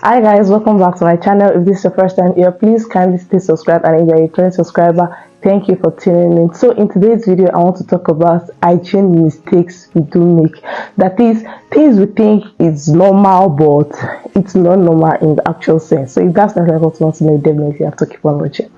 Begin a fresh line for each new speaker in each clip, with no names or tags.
Hi guys, welcome back to my channel. If this is your first time here, please kindly stay subscribed, and if you're a returning subscriber, thank you for tuning in. So in today's video, I want to talk about hygiene mistakes we do make. That is, things we think is normal but it's not normal in the actual sense. So if that's not what you want to know, definitely you have to keep on watching.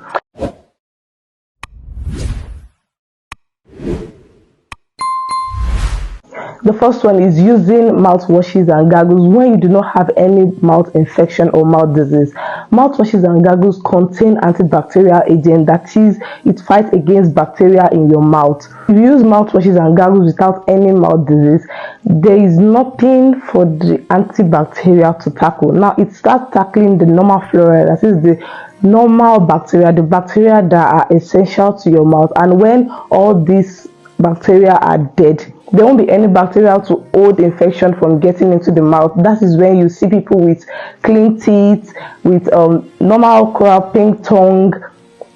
The first one is using mouthwashes and gargles when you do not have any mouth infection or mouth disease. Mouthwashes and gargles contain antibacterial agent, that is, it fights against bacteria in your mouth. If you use mouthwashes and gargles without any mouth disease, there is nothing for the antibacterial to tackle. Now it starts tackling the normal flora, that is the normal bacteria, the bacteria that are essential to your mouth. And when all these bacteria are dead, there won't be any bacteria to hold infection from getting into the mouth. That is when you see people with clean teeth, with normal crab, pink tongue,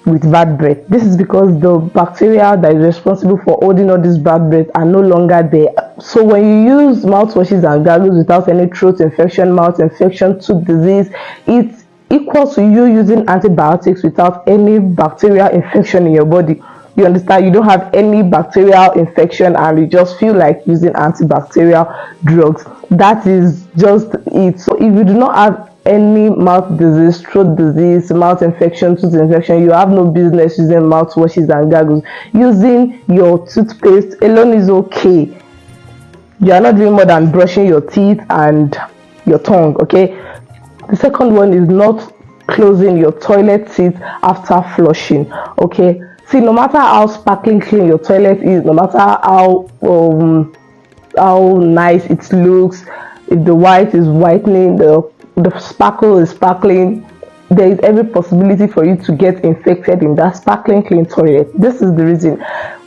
with bad breath. This is because the bacteria that is responsible for holding all this bad breath are no longer there. So when you use mouthwashes and gargles without any throat infection, mouth infection, tooth disease, it's equal to you using antibiotics without any bacterial infection in your body. You understand? You don't have any bacterial infection and you just feel like using antibacterial drugs. That is just it. So if you do not have any mouth disease, throat disease, mouth infection, tooth infection, you have no business using mouthwashes and gargles. Using your toothpaste alone is okay. You are not doing more than brushing your teeth and your tongue, okay? The second one is not closing your toilet seat after flushing, okay? See, no matter how sparkling clean your toilet is, no matter how nice it looks, if the white is whitening, the sparkle is sparkling, there is every possibility for you to get infected in that sparkling clean toilet. This is the reason.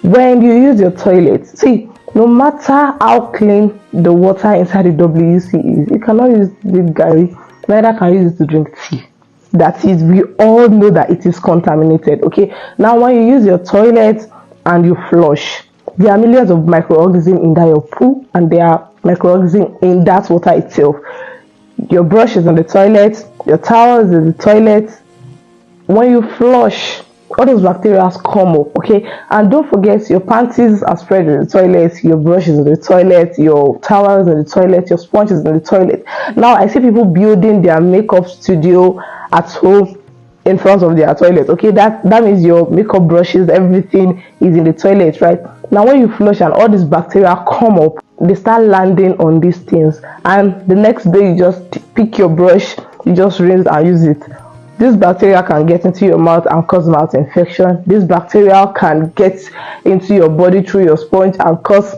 When you use your toilet, see, no matter how clean the water inside the WC is, you cannot use the gari, neither can you use it to drink tea. That is, we all know that it is contaminated. Okay, now when you use your toilet and you flush, there are millions of microorganisms in that your poo, and there are microorganisms in that water itself. Your brush is on the toilet, your towel is in the toilet. When you flush, all those bacteria come up. Okay, and don't forget, your panties are spread in the toilet, your brush is in the toilet, your towel is in the toilet, your sponge is in the toilet. Now I see people building their makeup studio at home in front of their toilet. Okay, that means your makeup brushes, everything is in the toilet, right? Now when you flush and all these bacteria come up, they start landing on these things, and the next day you just pick your brush, you just rinse and use it. This bacteria can get into your mouth and cause mouth infection. This bacteria can get into your body through your sponge and cause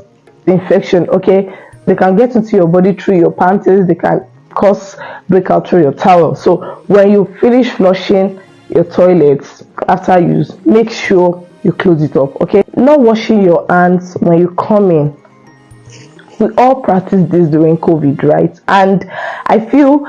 infection. Okay, they can get into your body through your panties, they can cause breakout through your towel. So when you finish flushing your toilets after use, make sure you close it up. Okay, not washing your hands when you come in. We all practice this during COVID, right? And I feel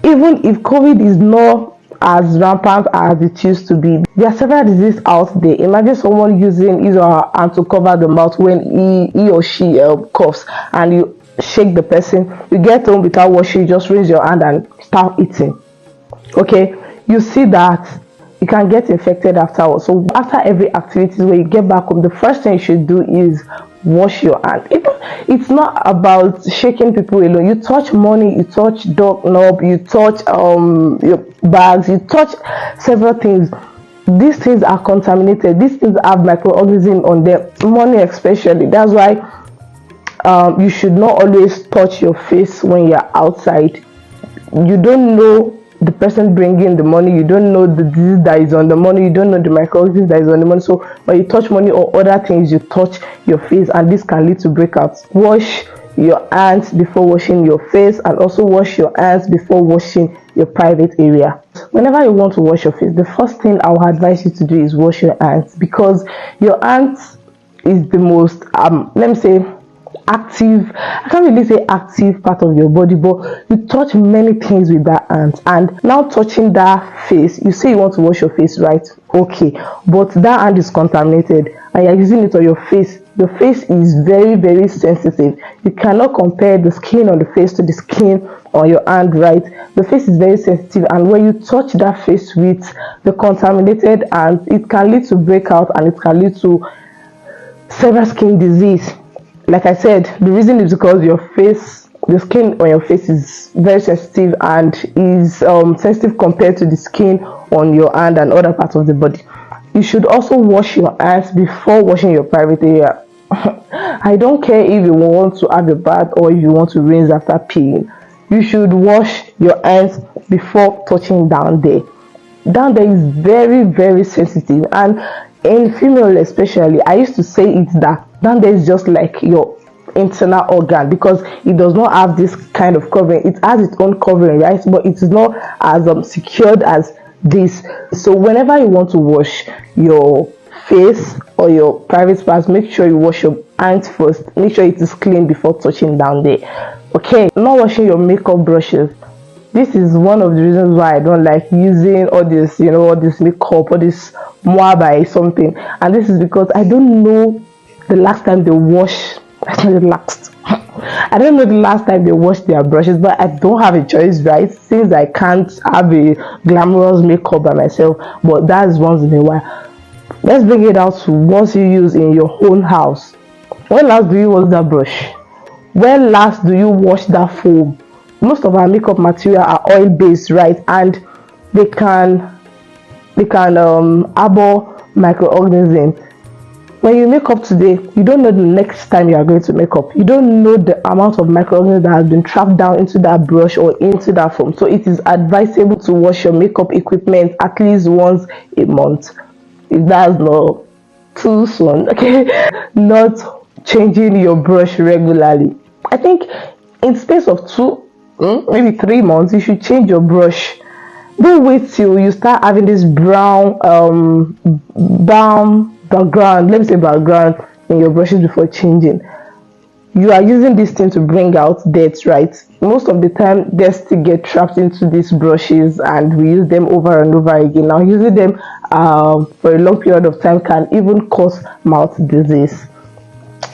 even if COVID is not as rampant as it used to be, there are several diseases out there. Imagine someone using his or her hand to cover the mouth when he or she coughs, and you shake the person, you get home without washing, you just rinse your hand and start eating. Okay, you see that you can get infected afterwards. So after every activity, when you get back home, the first thing you should do is wash your hand. It's not about shaking people alone. You touch money, you touch doorknob, you touch your bags, you touch several things. These things are contaminated. These things have microorganisms on them, money especially. That's why you should not always touch your face when you're outside. You don't know the person bringing the money, you don't know the disease that is on the money, you don't know the microorganisms that is on the money. So when you touch money or other things, you touch your face, and this can lead to breakouts. Wash your hands before washing your face, and also wash your hands before washing your private area. Whenever you want to wash your face, the first thing I would advise you to do is wash your hands, because your hands is the most let me say active, I can't really say active part of your body, but you touch many things with that hand. And now touching that face, you say you want to wash your face, right? Okay, but that hand is contaminated and you're using it on your face. Your face is very, very sensitive. You cannot compare the skin on the face to the skin on your hand, right? The face is very sensitive, and when you touch that face with the contaminated hand, it can lead to breakout and it can lead to several skin disease. Like I said, the reason is because your face, the skin on your face is very sensitive and is sensitive compared to the skin on your hand and other parts of the body. You should also wash your hands before washing your private area. I don't care if you want to have a bath or if you want to rinse after peeing. You should wash your hands before touching down there. Down there is very, very sensitive, and in female especially, I used to say it's that down there is just like your internal organ, because it does not have this kind of covering. It has its own covering, right? But it is not as secured as this. So whenever you want to wash your face or your private parts, make sure you wash your hands first. Make sure it is clean before touching down there. Okay, not washing your makeup brushes. This is one of the reasons why I don't like using all this, all this makeup, all this moabai something. And this is because I don't know the last time they wash. I don't know the last time they wash their brushes, but I don't have a choice, right? Since I can't have a glamorous makeup by myself, but that's once in a while. Let's bring it out to what you use in your own house. When last do you wash that brush? When last do you wash that foam? Most of our makeup material are oil based, right? And they can harbor microorganisms. When you make up today, you don't know the next time you are going to make up. You don't know the amount of microorganisms that has been trapped down into that brush or into that foam. So it is advisable to wash your makeup equipment at least once a month. If that's not too soon, okay? Not changing your brush regularly. I think in space of maybe 3 months, you should change your brush. Don't wait till you start having this brown background, let me say background, in your brushes before changing. You are using this thing to bring out dirt, right? Most of the time dirt still get trapped into these brushes and we use them over and over again. Now using them for a long period of time can even cause mouth disease.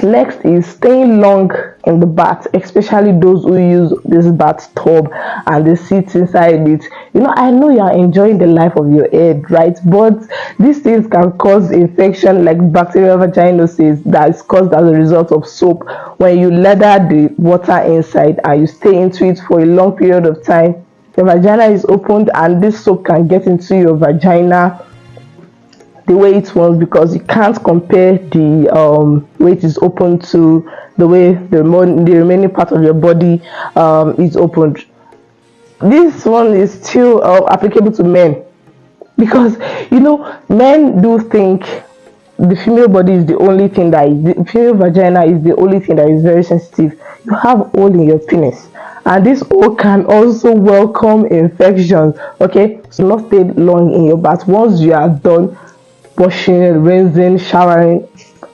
Next is staying long in the bath, especially those who use this bathtub and they sit inside it. I know you are enjoying the life of your head, right? But these things can cause infection like bacterial vaginosis that is caused as a result of soap. When you lather the water inside and you stay into it for a long period of time, the vagina is opened and this soap can get into your vagina the way it was, because you can't compare the way it is open to the way the remaining part of your body is opened. This one is still applicable to men, because men do think the female body is the only thing the female vagina is the only thing that is very sensitive. You have hole in your penis, and this hole can also welcome infections. Okay, so not stay long in your bath. Once you are done washing, rinsing, showering,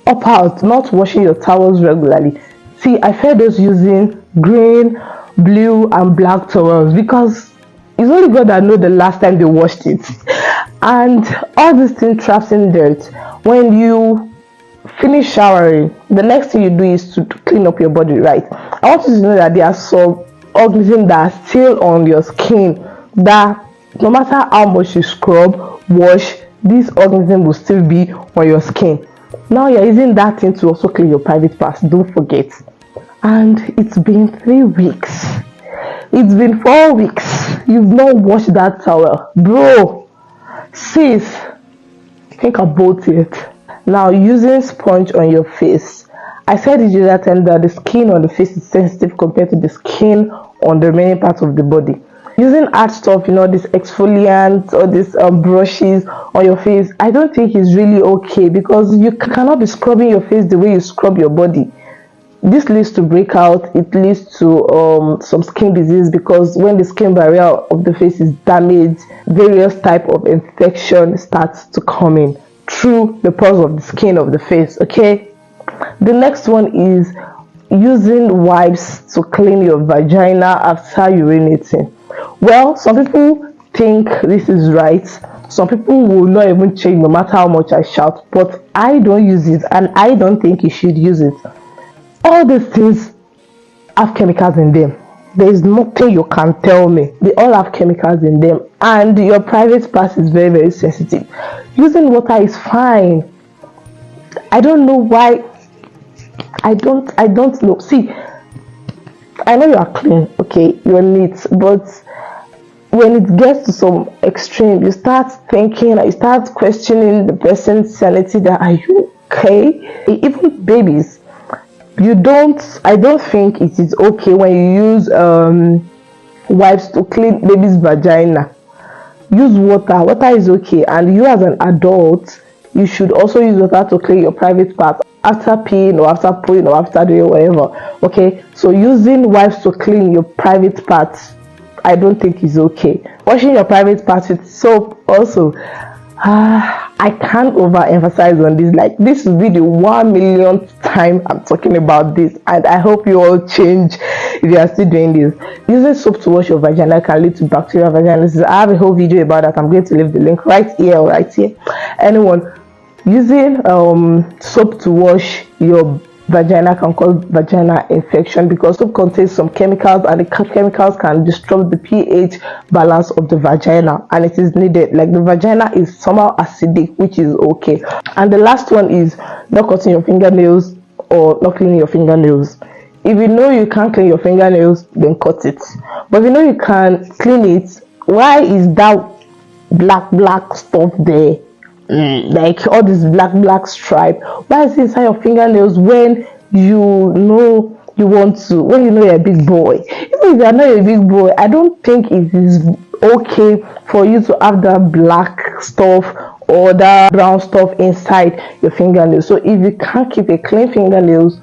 up out, not washing your towels regularly. See, I feel those using green, blue and black towels, because it's only God that knows the last time they washed it. And all these things traps in dirt. When you finish showering, the next thing you do is to clean up your body, right? I want you to know that there are some organisms that are still on your skin that no matter how much you scrub, wash, this organism will still be on your skin. Now you're using that thing to also clean your private parts, don't forget. And it's been 3 weeks, it's been 4 weeks, you've not washed that towel. Bro, sis, think about it. Now, using sponge on your face, I said it the other time that the skin on the face is sensitive compared to the skin on the remaining parts of the body. Using hard stuff, this exfoliant or these brushes on your face, I don't think is really okay, because you cannot be scrubbing your face the way you scrub your body. This leads to breakout. It leads to some skin disease, because when the skin barrier of the face is damaged, various type of infection starts to come in through the pores of the skin of the face. Okay, the next one is using wipes to clean your vagina after urinating. Well, some people think this is right. Some people will not even change no matter how much I shout, but I don't use it, and I don't think you should use it. All these things have chemicals in them. There is nothing you can tell me. They all have chemicals in them, and your private part is very, very sensitive. Using water is fine. I don't know why. I don't know. See, I know you are clean, okay, you're neat, but when it gets to some extreme, you start thinking, you start questioning the person's sanity. That, are you okay? Even babies, I don't think it is okay when you use wipes to clean baby's vagina. Use water is okay, and you as an adult, you should also use water to clean your private part after peeing or after pooing or after doing whatever. Okay, so using wipes to clean your private parts, I don't think is okay. Washing your private parts with soap also, I can't overemphasize on this. Like, this will be the 1,000,000th time I'm talking about this, and I hope you all change if you are still doing this. Using soap to wash your vagina can lead to bacterial vaginosis. I have a whole video about that. I'm going to leave the link right here or right here. Anyone using soap to wash your vagina can cause vaginal infection, because soap contains some chemicals, and the chemicals can disrupt the pH balance of the vagina, and it is needed. Like, the vagina is somehow acidic, which is okay. And the last one is not cutting your fingernails or not cleaning your fingernails. If you know you can't clean your fingernails, then cut it. But if you know you can clean it, why is that black stuff there? Like all this black stripe, why is it inside your fingernails when you know you want to, when you know you're a big boy? Even if you're not a big boy, I don't think it is okay for you to have that black stuff or that brown stuff inside your fingernails. So if you can't keep a clean fingernails,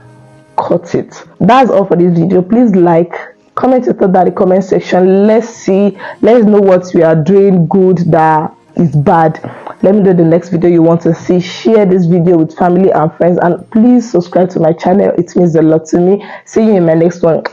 cut it. That's all for this video. Please like, comment your thought in the comment section. Let's know what we are doing good that is bad. Let me know the next video you want to see. Share this video with family and friends, and please subscribe to my channel. It means a lot to me. See you in my next one.